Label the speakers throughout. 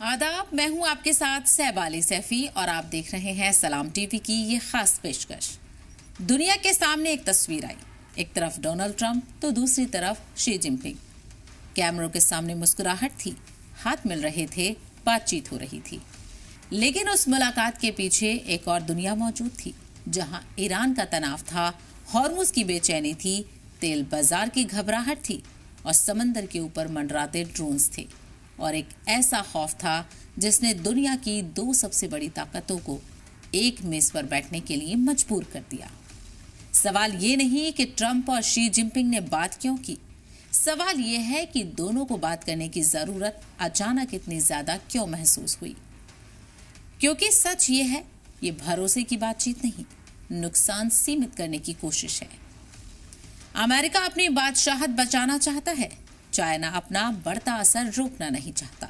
Speaker 1: आदाब, मैं हूं आपके साथ सहबाली सैफी और आप देख रहे हैं सलाम टीवी की ये खास पेशकश। दुनिया के सामने एक तस्वीर आई, एक तरफ डोनाल्ड ट्रंप तो दूसरी तरफ शी जिनपिंग। कैमरों के सामने मुस्कुराहट थी, हाथ मिल रहे थे, बातचीत हो रही थी। लेकिन उस मुलाकात के पीछे एक और दुनिया मौजूद थी, जहां ईरान का तनाव था, हॉर्मुज की बेचैनी थी, तेल बाजार की घबराहट थी और समंदर के ऊपर मंडराते ड्रोन्स थे। और एक ऐसा खौफ था जिसने दुनिया की दो सबसे बड़ी ताकतों को एक मेज पर बैठने के लिए मजबूर कर दिया। सवाल ये नहीं कि ट्रंप और शी जिनपिंग ने बात क्यों की, सवाल ये है कि दोनों को बात करने की जरूरत अचानक इतनी ज्यादा क्यों महसूस हुई। क्योंकि सच ये है, ये भरोसे की बातचीत नहीं, नुकसान सीमित करने की कोशिश है। अमेरिका अपनी बादशाहत बचाना चाहता है, चाइना अपना बढ़ता असर रोकना नहीं चाहता,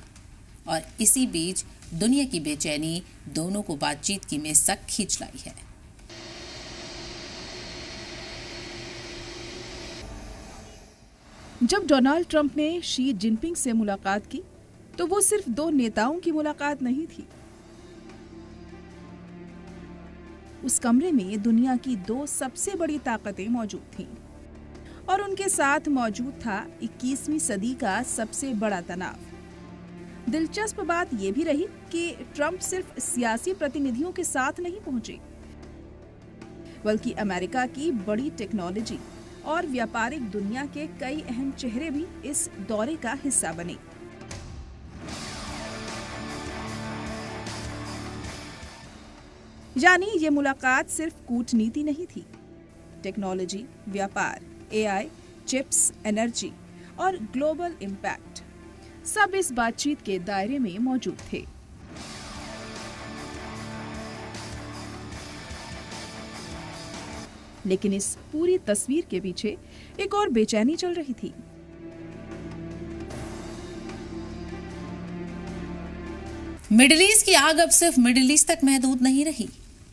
Speaker 1: और इसी बीच दुनिया की बेचैनी दोनों को बातचीत की मेज तक खींच लाई है।
Speaker 2: जब डोनाल्ड ट्रंप ने शी जिनपिंग से मुलाकात की तो वो सिर्फ दो नेताओं की मुलाकात नहीं थी। उस कमरे में दुनिया की दो सबसे बड़ी ताकतें मौजूद थीं और उनके साथ मौजूद था 21वीं सदी का सबसे बड़ा तनाव। दिलचस्प बात यह भी रही कि ट्रंप सिर्फ सियासी प्रतिनिधियों के साथ नहीं पहुंचे, बल्कि अमेरिका की बड़ी टेक्नोलॉजी और व्यापारिक दुनिया के कई अहम चेहरे भी इस दौरे का हिस्सा बने। यानी ये मुलाकात सिर्फ कूटनीति नहीं थी। टेक्नोलॉजी, व्यापार, एआई, चिप्स, एनर्जी और ग्लोबल इम्पैक्ट सब इस बातचीत के दायरे में मौजूद थे। लेकिन इस पूरी तस्वीर के पीछे एक और बेचैनी चल रही थी।
Speaker 1: मिडिल ईस्ट की आग अब सिर्फ मिडिल ईस्ट तक महदूद नहीं रही।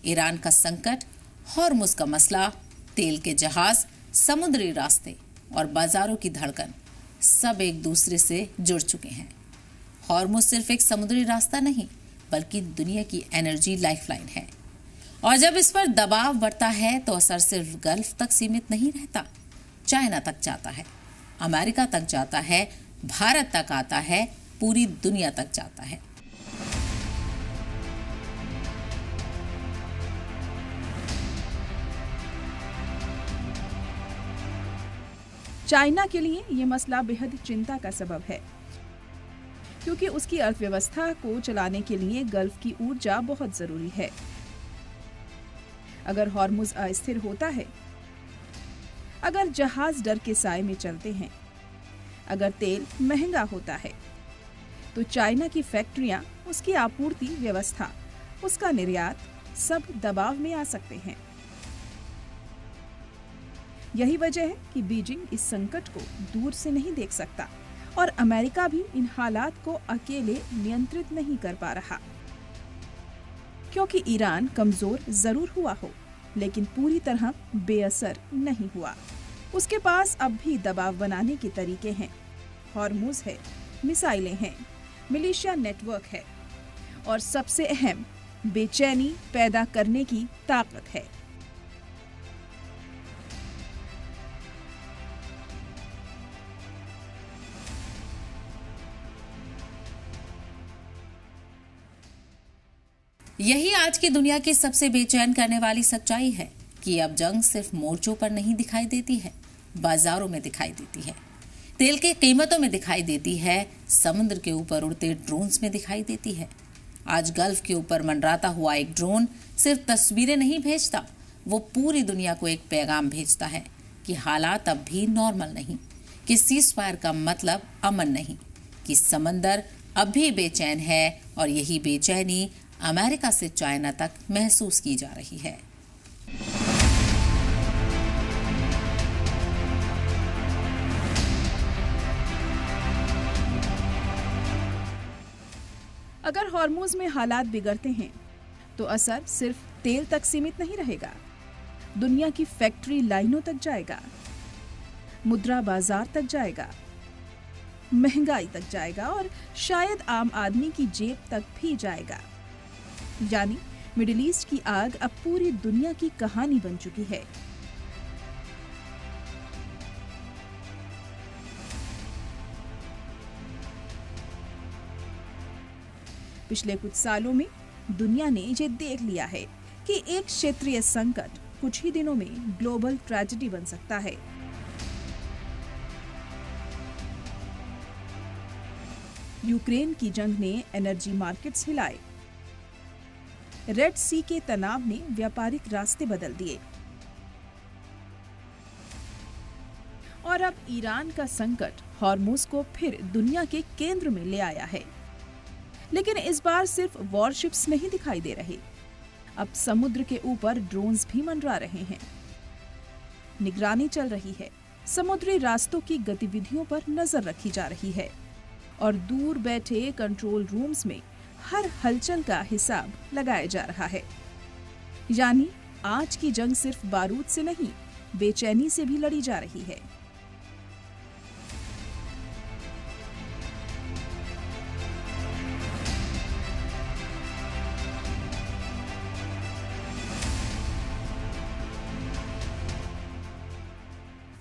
Speaker 1: ईरान का संकट, हॉर्मुज का मसला, तेल के जहाज, समुद्री रास्ते और बाजारों की धड़कन सब एक दूसरे से जुड़ चुके हैं। हॉर्मुज सिर्फ एक समुद्री रास्ता नहीं, बल्कि दुनिया की एनर्जी लाइफलाइन है। और जब इस पर दबाव बढ़ता है तो असर सिर्फ गल्फ तक सीमित नहीं रहता, चाइना तक जाता है, अमेरिका तक जाता है, भारत तक आता है, पूरी दुनिया तक जाता है।
Speaker 2: चाइना के लिए ये मसला बेहद चिंता का सबब है, क्योंकि उसकी अर्थव्यवस्था को चलाने के लिए गल्फ की ऊर्जा बहुत जरूरी है। अगर हॉर्मुज अस्थिर होता है, अगर जहाज डर के साए में चलते हैं, अगर तेल महंगा होता है, तो चाइना की फैक्ट्रियां, उसकी आपूर्ति व्यवस्था, उसका निर्यात सब दबाव में आ सकते हैं। यही वजह है कि बीजिंग इस संकट को दूर से नहीं देख सकता और अमेरिका भी इन हालात को अकेले नियंत्रित नहीं कर पा रहा। क्योंकि ईरान कमजोर जरूर हुआ हो, लेकिन पूरी तरह बेअसर नहीं हुआ। उसके पास अब भी दबाव बनाने के तरीके हैं। हॉर्मुज है, मिसाइलें हैं, मिलिशिया नेटवर्क है और सबसे अहम, बेचैनी पैदा करने की ताकत है।
Speaker 1: यही आज की दुनिया की सबसे बेचैन करने वाली सच्चाई है कि अब जंग सिर्फ मोर्चों पर नहीं दिखाई देती है, बाजारों में दिखाई देती है, तेल की कीमतों में दिखाई देती है, समुद्र के ऊपर उड़ते ड्रोन्स में दिखाई देती है। आज गल्फ के ऊपर मंडराता हुआ एक ड्रोन सिर्फ तस्वीरें नहीं भेजता, वो पूरी दुनिया को एक पैगाम भेजता है कि हालात अब भी नॉर्मल नहीं, कि सीज़फायर का मतलब अमन नहीं, कि समंदर अब भी बेचैन है और यही बेचैनी अमेरिका से चाइना तक महसूस की जा रही है।
Speaker 2: अगर हॉर्मुज में हालात बिगड़ते हैं तो असर सिर्फ तेल तक सीमित नहीं रहेगा, दुनिया की फैक्ट्री लाइनों तक जाएगा, मुद्रा बाजार तक जाएगा, महंगाई तक जाएगा और शायद आम आदमी की जेब तक भी जाएगा। यानी मिडिल ईस्ट की आग अब पूरी दुनिया की कहानी बन चुकी है। पिछले कुछ सालों में दुनिया ने ये देख लिया है कि एक क्षेत्रीय संकट कुछ ही दिनों में ग्लोबल ट्रेजेडी बन सकता है। यूक्रेन की जंग ने एनर्जी मार्केट्स हिलाए, रेड सी के तनाव ने व्यापारिक रास्ते बदल दिए और अब ईरान का संकट हॉर्मुज को फिर दुनिया के केंद्र में ले आया है। लेकिन इस बार सिर्फ वॉरशिप्स नहीं दिखाई दे रहे, अब समुद्र के ऊपर ड्रोन्स भी मंडरा रहे हैं। निगरानी चल रही है, समुद्री रास्तों की गतिविधियों पर नजर रखी जा रही है और दूर बैठे कंट्रोल रूम्स में हर हलचल का हिसाब लगाया जा रहा है। यानी आज की जंग सिर्फ बारूद से नहीं, बेचैनी से भी लड़ी जा रही है।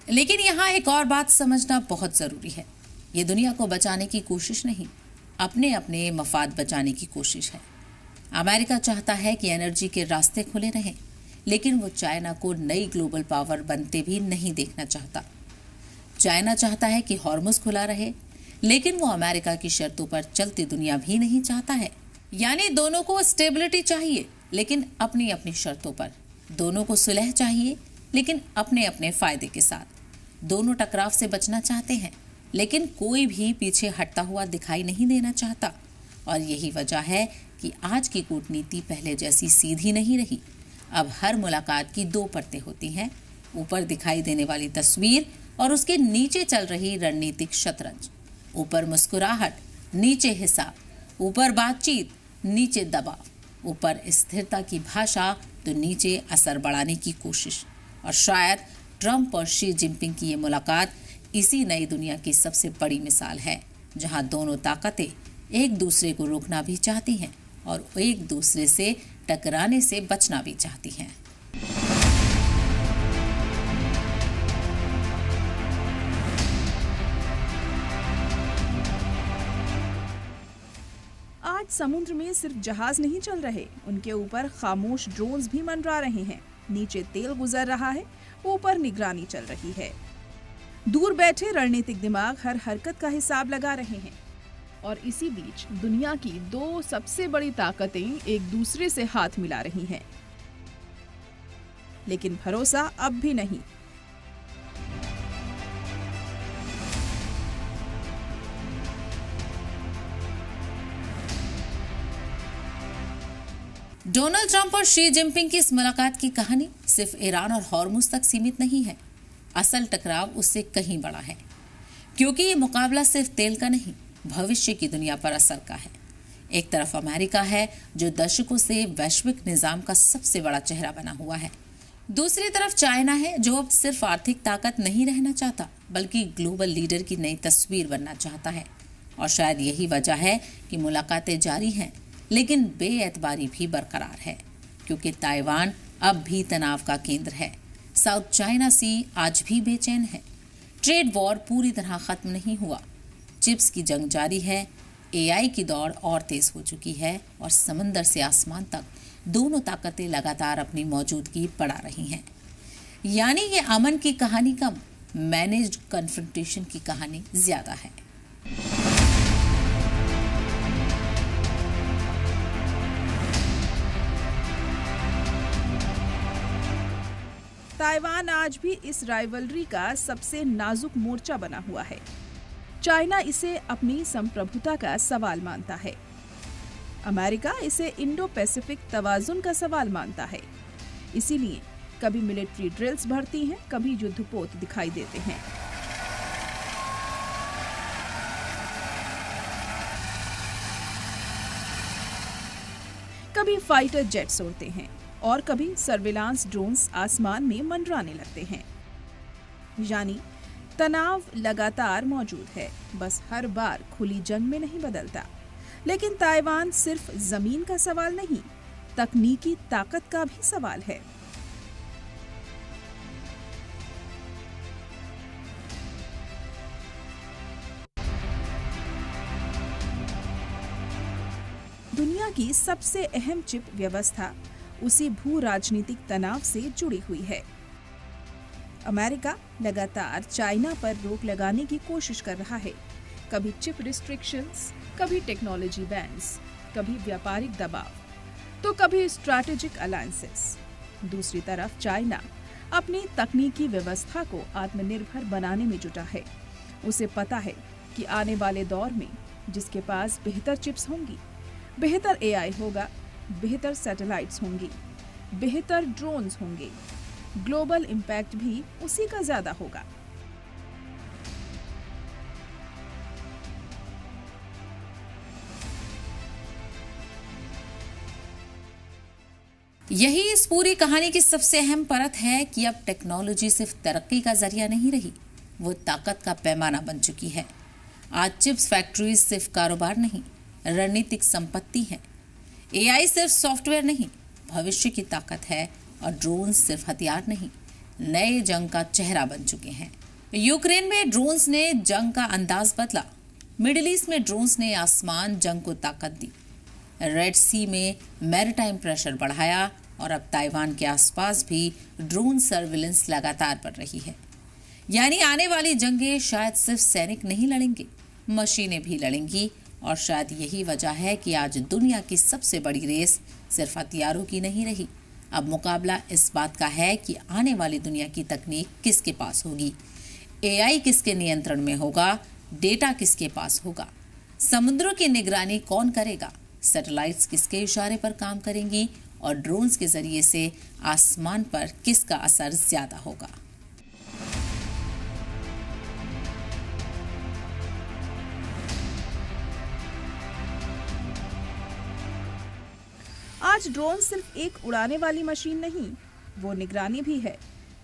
Speaker 1: लेकिन यहाँ एक और बात समझना बहुत जरूरी है। ये दुनिया को बचाने की कोशिश नहीं, अपने अपने मफाद बचाने की कोशिश है। अमेरिका चाहता है कि एनर्जी के रास्ते खुले रहें, लेकिन वो चाइना को नई ग्लोबल पावर बनते भी नहीं देखना चाहता। चाइना चाहता है कि हॉर्मुज खुला रहे, लेकिन वो अमेरिका की शर्तों पर चलती दुनिया भी नहीं चाहता है। यानी दोनों को स्टेबिलिटी चाहिए, लेकिन अपनी अपनी शर्तों पर। दोनों को सुलह चाहिए, लेकिन अपने अपने फायदे के साथ। दोनों टकराव से बचना चाहते हैं, लेकिन कोई भी पीछे हटता हुआ दिखाई नहीं देना चाहता। और यही वजह है कि आज की कूटनीति पहले जैसी सीधी नहीं रही। अब हर मुलाकात की दो परतें होती हैं, ऊपर दिखाई देने वाली तस्वीर और उसके नीचे चल रही रणनीतिक शतरंज। ऊपर मुस्कुराहट, नीचे हिसाब, ऊपर बातचीत, नीचे दबाव, ऊपर स्थिरता की भाषा तो नीचे असर बढ़ाने की कोशिश। और शायद ट्रंप और शी जिनपिंग की ये मुलाकात इसी नई दुनिया की सबसे बड़ी मिसाल है, जहां दोनों ताकतें एक दूसरे को रोकना भी चाहती हैं और एक दूसरे से टकराने से बचना भी चाहती हैं।
Speaker 2: आज समुद्र में सिर्फ जहाज नहीं चल रहे, उनके ऊपर खामोश ड्रोन्स भी मंडरा रहे हैं। नीचे तेल गुजर रहा है, ऊपर निगरानी चल रही है। दूर बैठे रणनीतिक दिमाग हर हरकत का हिसाब लगा रहे हैं और इसी बीच दुनिया की दो सबसे बड़ी ताकतें एक दूसरे से हाथ मिला रही हैं। लेकिन भरोसा अब भी नहीं।
Speaker 1: डोनाल्ड ट्रंप और शी जिनपिंग की इस मुलाकात की कहानी सिर्फ ईरान और हॉर्मुज तक सीमित नहीं है। असल टकराव उससे कहीं बड़ा है, क्योंकि ये मुकाबला सिर्फ तेल का नहीं, भविष्य की दुनिया पर असर का है। एक तरफ अमेरिका है, जो दशकों से वैश्विक निजाम का सबसे बड़ा चेहरा बना हुआ है। दूसरी तरफ चाइना है, जो अब सिर्फ आर्थिक ताकत नहीं रहना चाहता, बल्कि ग्लोबल लीडर की नई तस्वीर बनना चाहता है। और शायद यही वजह है कि मुलाकातें जारी हैं, लेकिन बेएतबारी भी बरकरार है, क्योंकि ताइवान अब भी तनाव का केंद्र है। साउथ चाइना सी आज भी बेचैन है। ट्रेड वॉर पूरी तरह खत्म नहीं हुआ। चिप्स की जंग जारी है। एआई की दौड़ और तेज हो चुकी है और समंदर से आसमान तक दोनों ताकतें लगातार अपनी मौजूदगी बढ़ा रही हैं। यानी ये अमन की कहानी कम, मैनेज्ड कन्फ्रंटेशन की कहानी ज्यादा है।
Speaker 2: ताइवान आज भी इस राइवलरी का सबसे नाजुक मोर्चा बना हुआ है। चाइना इसे अपनी संप्रभुता का सवाल मानता है। अमेरिका इसे इंडो पैसिफिक तवाजुन का सवाल मानता है। इसीलिए कभी मिलिट्री ड्रिल्स बढ़ती हैं, कभी युद्धपोत दिखाई देते हैं। कभी फाइटर जेट्स उड़ते हैं और कभी सर्विलांस ड्रोन्स आसमान में मंडराने लगते हैं। यानी तनाव लगातार मौजूद है, बस हर बार खुली जंग में नहीं बदलता। लेकिन ताइवान सिर्फ जमीन का सवाल नहीं, तकनीकी ताकत का भी सवाल है। दुनिया की सबसे अहम चिप व्यवस्था उसी भू राजनीतिक तनाव से जुड़ी हुई है। अमेरिका लगातार चाइना पर रोक लगाने की कोशिश कर रहा है, कभी चिप रिस्ट्रिक्शंस, कभी टेक्नोलॉजी बैन्स, कभी व्यापारिक दबाव, तो कभी स्ट्रैटेजिक अलायंसेस। दूसरी तरफ चाइना अपनी तकनीकी व्यवस्था को आत्मनिर्भर बनाने में जुटा है। उसे पता है कि आने वाले दौर में जिसके पास बेहतर चिप्स होंगी, बेहतर एआई होगा, बेहतर सैटेलाइट्स होंगी, बेहतर ड्रोन्स होंगे, ग्लोबल इम्पैक्ट भी उसी का ज्यादा होगा।
Speaker 1: यही इस पूरी कहानी की सबसे अहम परत है कि अब टेक्नोलॉजी सिर्फ तरक्की का जरिया नहीं रही, वो ताकत का पैमाना बन चुकी है। आज चिप्स फैक्ट्रीज सिर्फ कारोबार नहीं, रणनीतिक संपत्ति है। एआई सिर्फ सॉफ्टवेयर नहीं, भविष्य की ताकत है। और ड्रोन सिर्फ हथियार नहीं, नए जंग का चेहरा बन चुके हैं। यूक्रेन में ड्रोन्स ने जंग का अंदाज बदला, मिडिल ईस्ट में ड्रोन्स ने आसमान जंग को ताकत दी, रेड सी में मैरीटाइम प्रेशर बढ़ाया और अब ताइवान के आसपास भी ड्रोन सर्विलेंस लगातार बढ़ रही है। यानी आने वाली जंगें शायद सिर्फ सैनिक नहीं लड़ेंगे, मशीनें भी लड़ेंगी। और शायद यही वजह है कि आज दुनिया की सबसे बड़ी रेस सिर्फ हथियारों की नहीं रही। अब मुकाबला इस बात का है कि आने वाली दुनिया की तकनीक किसके पास होगी, एआई किसके नियंत्रण में होगा, डेटा किसके पास होगा, समुद्रों की निगरानी कौन करेगा, सैटेलाइट्स किसके इशारे पर काम करेंगी और ड्रोन्स के जरिए से आसमान पर किसका असर ज्यादा होगा।
Speaker 2: आज ड्रोन सिर्फ एक उड़ाने वाली मशीन नहीं, वो निगरानी भी है,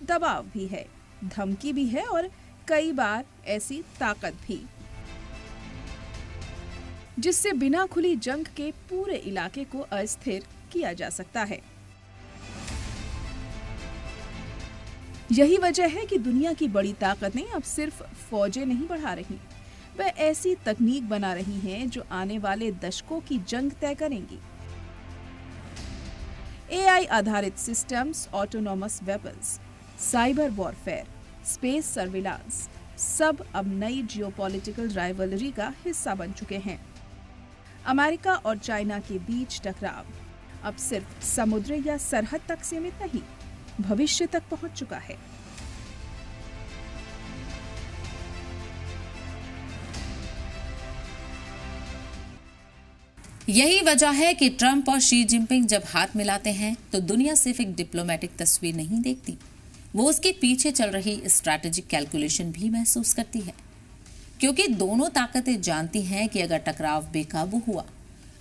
Speaker 2: दबाव भी है, धमकी भी है और कई बार ऐसी ताकत भी जिससे बिना खुली जंग के पूरे इलाके को अस्थिर किया जा सकता है। यही वजह है कि दुनिया की बड़ी ताकतें अब सिर्फ फौजें नहीं बढ़ा रही, वे ऐसी तकनीक बना रही हैं जो आने वाले दशकों की जंग तय करेंगी। एआई आधारित systems, autonomous weapons, cyber warfare, space surveillance, सब अब नई जियोपॉलिटिकल राइवलरी का हिस्सा बन चुके हैं। अमेरिका और चाइना के बीच टकराव अब सिर्फ समुद्र या सरहद तक सीमित नहीं, भविष्य तक पहुंच चुका है।
Speaker 1: यही वजह है कि ट्रंप और शी जिनपिंग जब हाथ मिलाते हैं तो दुनिया सिर्फ एक डिप्लोमेटिक तस्वीर नहीं देखती, वो उसके पीछे चल रही स्ट्रैटेजिक कैलकुलेशन भी महसूस करती है। क्योंकि दोनों ताकतें जानती हैं कि अगर टकराव बेकाबू हुआ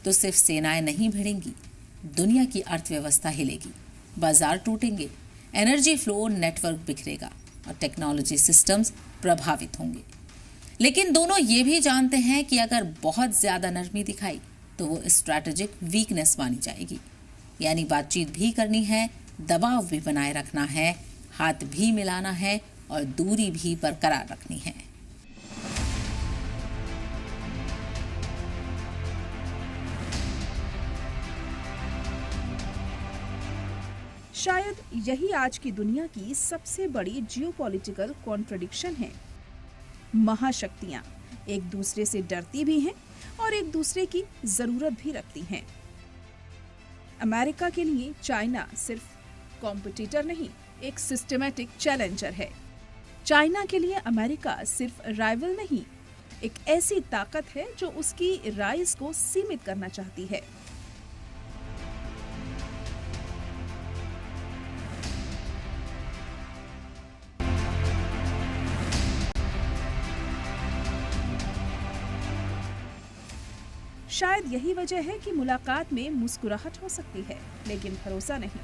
Speaker 1: तो सिर्फ सेनाएं नहीं भिड़ेंगी, दुनिया की अर्थव्यवस्था हिलेगी, बाजार टूटेंगे, एनर्जी फ्लो नेटवर्क बिखरेगा और टेक्नोलॉजी सिस्टम्स प्रभावित होंगे। लेकिन दोनों ये भी जानते हैं कि अगर बहुत ज्यादा नरमी दिखाई तो वो स्ट्रैटेजिक वीकनेस मानी जाएगी। यानी बातचीत भी करनी है, दबाव भी बनाए रखना है, हाथ भी मिलाना है और दूरी भी बरकरार रखनी है।
Speaker 2: शायद यही आज की दुनिया की सबसे बड़ी जियोपॉलिटिकल कॉन्ट्रडिक्शन है। महाशक्तियां एक दूसरे से डरती भी हैं और एक दूसरे की जरूरत भी रखती हैं। अमेरिका के लिए चाइना सिर्फ कॉम्पिटिटर नहीं, एक सिस्टमैटिक चैलेंजर है। चाइना के लिए अमेरिका सिर्फ राइवल नहीं, एक ऐसी ताकत है जो उसकी राइज को सीमित करना चाहती है। शायद यही वजह है कि मुलाकात में मुस्कुराहट हो सकती है, लेकिन भरोसा नहीं।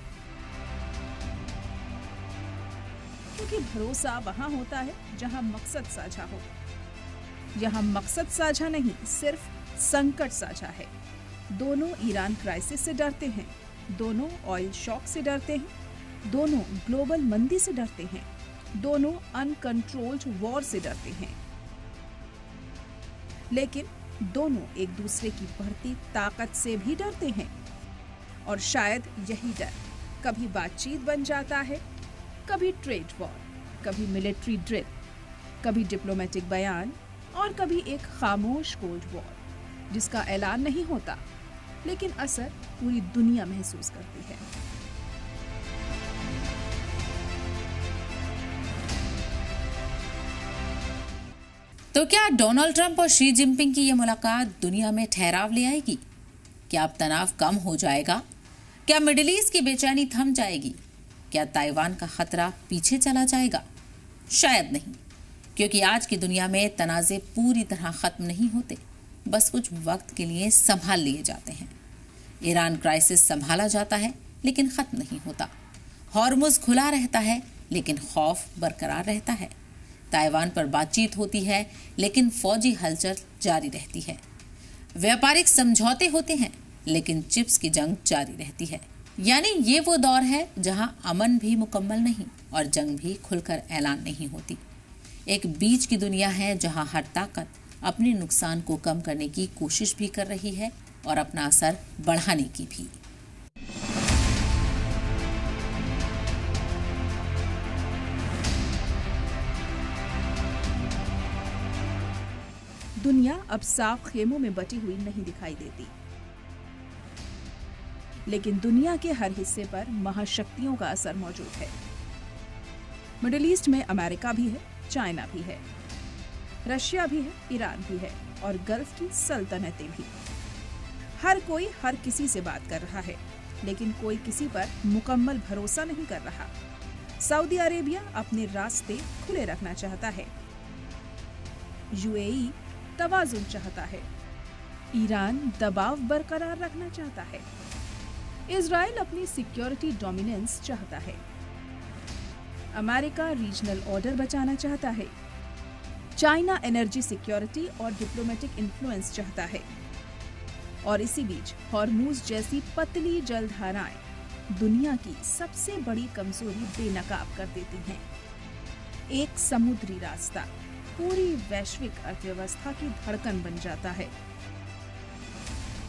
Speaker 2: क्योंकि भरोसा वहां होता है जहां मकसद साझा हो। यहाँ मकसद साझा नहीं, सिर्फ संकट साझा है। दोनों ईरान क्राइसिस से डरते हैं, दोनों ऑयल शॉक से डरते हैं, दोनों ग्लोबल मंदी से डरते हैं, दोनों अनकंट्रोल्ड वॉर से डरते हैं। लेकिन दोनों एक दूसरे की बढ़ती ताकत से भी डरते हैं। और शायद यही डर कभी बातचीत बन जाता है, कभी ट्रेड वॉर, कभी मिलिट्री ड्रिल, कभी डिप्लोमेटिक बयान और कभी एक खामोश कोल्ड वॉर जिसका ऐलान नहीं होता लेकिन असर पूरी दुनिया महसूस करती है।
Speaker 1: तो क्या डोनाल्ड ट्रंप और शी जिनपिंग की यह मुलाकात दुनिया में ठहराव ले आएगी? क्या अब तनाव कम हो जाएगा? क्या मिडिल ईस्ट की बेचैनी थम जाएगी? क्या ताइवान का खतरा पीछे चला जाएगा? शायद नहीं, क्योंकि आज की दुनिया में तनाज़े पूरी तरह खत्म नहीं होते, बस कुछ वक्त के लिए संभाल लिए जाते हैं। ईरान क्राइसिस संभाला जाता है लेकिन खत्म नहीं होता। हॉर्मुज़ खुला रहता है लेकिन खौफ बरकरार रहता है। ताइवान पर बातचीत होती है लेकिन फौजी हलचल जारी रहती है। व्यापारिक समझौते होते हैं लेकिन चिप्स की जंग जारी रहती है। यानी ये वो दौर है जहां अमन भी मुकम्मल नहीं और जंग भी खुलकर ऐलान नहीं होती। एक बीच की दुनिया है जहां हर ताकत अपने नुकसान को कम करने की कोशिश भी कर रही है और अपना असर बढ़ाने की भी।
Speaker 2: दुनिया अब साफ खेमों में बटी हुई नहीं दिखाई देती, लेकिन दुनिया के हर हिस्से पर महाशक्तियों का असर मौजूद है। मिडिल ईस्ट में अमेरिका भी है, चाइना भी है, रशिया भी है, ईरान भी है और गल्फ की सल्तनतें भी। हर कोई हर किसी से बात कर रहा है, लेकिन कोई किसी पर मुकम्मल भरोसा नहीं कर रहा। सऊदी अरेबिया अपने रास्ते खुले रखना चाहता है, यूएई तवाज़ुन चाहता है, ईरान दबाव बरकरार रखना चाहता है, इजराइल अपनी सिक्योरिटी डोमिनेंस चाहता है, अमेरिका रीजनल ऑर्डर बचाना चाहता है, चाइना एनर्जी सिक्योरिटी और डिप्लोमेटिक इन्फ्लुएंस चाहता है। और इसी बीच हॉर्मुज़ जैसी पतली जलधाराएं दुनिया की सबसे बड़ी कमजोरी बेनकाब कर देती हैं। एक समुद्री रास्ता पूरी वैश्विक अर्थव्यवस्था की धड़कन बन जाता है,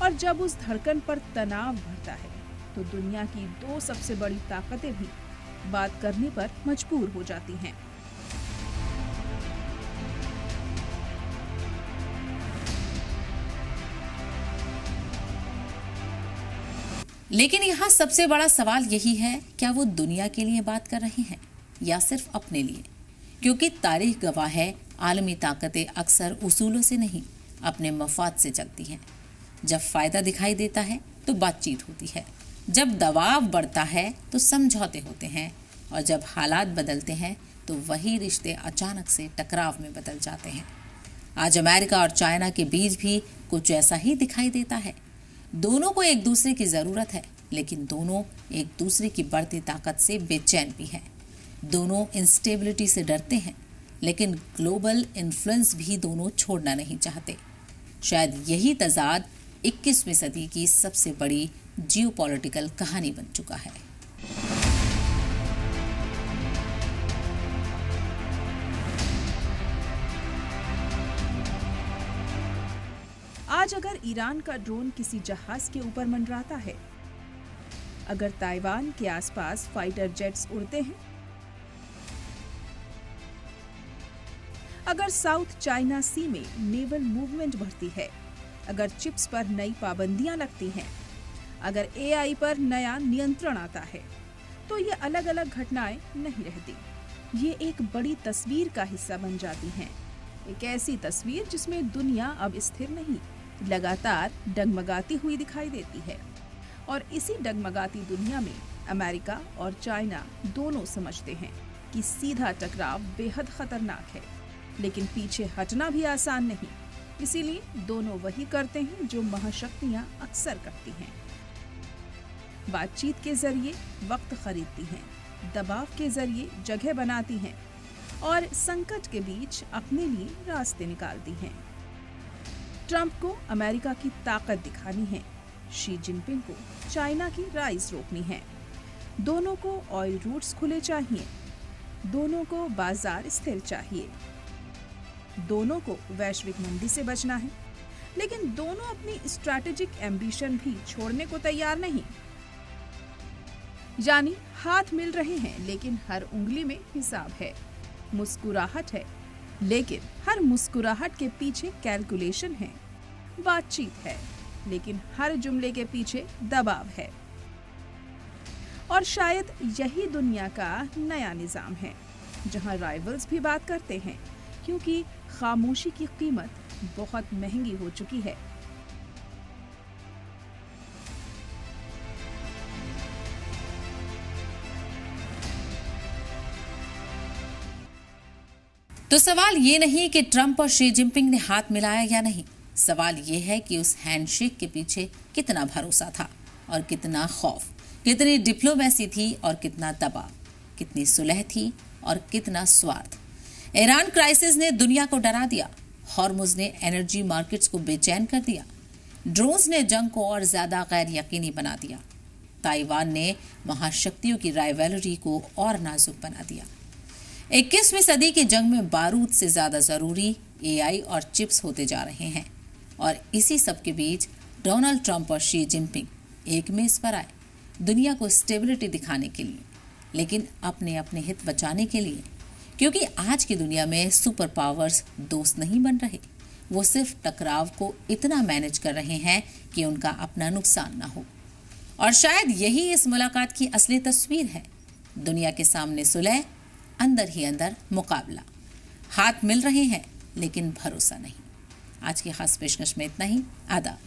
Speaker 2: और जब उस धड़कन पर तनाव बढ़ता है तो दुनिया की दो सबसे बड़ी ताकतें भी बात करने पर मजबूर हो जाती हैं।
Speaker 1: लेकिन यहाँ सबसे बड़ा सवाल यही है, क्या वो दुनिया के लिए बात कर रहे हैं या सिर्फ अपने लिए? क्योंकि तारीख गवाह है, आलमी ताकतें अक्सर उसूलों से नहीं अपने मफाद से चलती हैं। जब फायदा दिखाई देता है तो बातचीत होती है, जब दबाव बढ़ता है तो समझौते होते हैं, और जब हालात बदलते हैं तो वही रिश्ते अचानक से टकराव में बदल जाते हैं। आज अमेरिका और चाइना के बीच भी कुछ ऐसा ही दिखाई देता है। दोनों को एक दूसरे की ज़रूरत है, लेकिन दोनों एक दूसरे की बढ़ती ताकत से बेचैन भी हैं। दोनों इंस्टेबिलिटी से डरते हैं, लेकिन ग्लोबल इन्फ्लुएंस भी दोनों छोड़ना नहीं चाहते। शायद यही तजाद 21वीं सदी की सबसे बड़ी जियोपॉलिटिकल कहानी बन चुका है।
Speaker 2: आज अगर ईरान का ड्रोन किसी जहाज के ऊपर मंडराता है, अगर ताइवान के आसपास फाइटर जेट्स उड़ते हैं, अगर साउथ चाइना सी में नेवल मूवमेंट बढ़ती है, अगर चिप्स पर नई पाबंदियां लगती हैं, अगर एआई पर नया नियंत्रण आता है, तो ये अलग अलग घटनाएं नहीं रहती। ये एक बड़ी तस्वीर का हिस्सा बन जाती हैं। एक ऐसी तस्वीर जिसमें दुनिया अब स्थिर नहीं, लगातार डगमगाती हुई दिखाई देती है। और इसी डगमगाती दुनिया में अमेरिका और चाइना दोनों समझते हैं कि सीधा टकराव बेहद खतरनाक है, लेकिन पीछे हटना भी आसान नहीं। इसीलिए दोनों वही करते हैं जो महाशक्तियां अक्सर करती हैं, बातचीत के जरिए वक्त खरीदती हैं, दबाव के जरिए जगह बनाती हैं और संकट के बीच अपने लिए रास्ते निकालती हैं। ट्रंप को अमेरिका की ताकत दिखानी है, शी जिनपिंग को चाइना की राइज रोकनी है। दोनों को ऑयल रूट्स खुले चाहिए, दोनों को बाजार स्थिर चाहिए, दोनों को वैश्विक मंदी से बचना है, लेकिन दोनों अपनी स्ट्रैटेजिक एम्बिशन भी छोड़ने को तैयार नहीं। यानी हाथ मिल रहे हैं लेकिन हर उंगली में हिसाब है, मुस्कुराहट है लेकिन हर मुस्कुराहट के पीछे कैलकुलेशन है, बातचीत है लेकिन हर जुमले के पीछे दबाव है। और शायद यही दुनिया का नया निजाम है, जहां राइवल्स भी बात करते हैं, क्योंकि खामोशी की कीमत बहुत महंगी हो चुकी है।
Speaker 1: तो सवाल ये नहीं कि ट्रंप और शी जिनपिंग ने हाथ मिलाया या नहीं, सवाल ये है कि उस हैंडशेक के पीछे कितना भरोसा था और कितना खौफ, कितनी डिप्लोमेसी थी और कितना दबाव, कितनी सुलह थी और कितना स्वार्थ। ईरान क्राइसिस ने दुनिया को डरा दिया, हॉर्मुज ने एनर्जी मार्केट्स को बेचैन कर दिया, ड्रोन्स ने जंग को और ज्यादा गैर यकीनी बना दिया, ताइवान ने महाशक्तियों की राइवलरी को और नाजुक बना दिया। 21वीं सदी की जंग में बारूद से ज्यादा जरूरी एआई और चिप्स होते जा रहे हैं। और इसी सब के बीच डोनाल्ड ट्रंप और शी जिनपिंग एक मेज पर आए, दुनिया को स्टेबिलिटी दिखाने के लिए, लेकिन अपने अपने हित बचाने के लिए। क्योंकि आज की दुनिया में सुपर पावर्स दोस्त नहीं बन रहे, वो सिर्फ टकराव को इतना मैनेज कर रहे हैं कि उनका अपना नुकसान ना हो। और शायद यही इस मुलाकात की असली तस्वीर है, दुनिया के सामने सुलह, अंदर ही अंदर मुकाबला। हाथ मिल रहे हैं लेकिन भरोसा नहीं। आज की खास पेशकश में इतना ही। आदाब।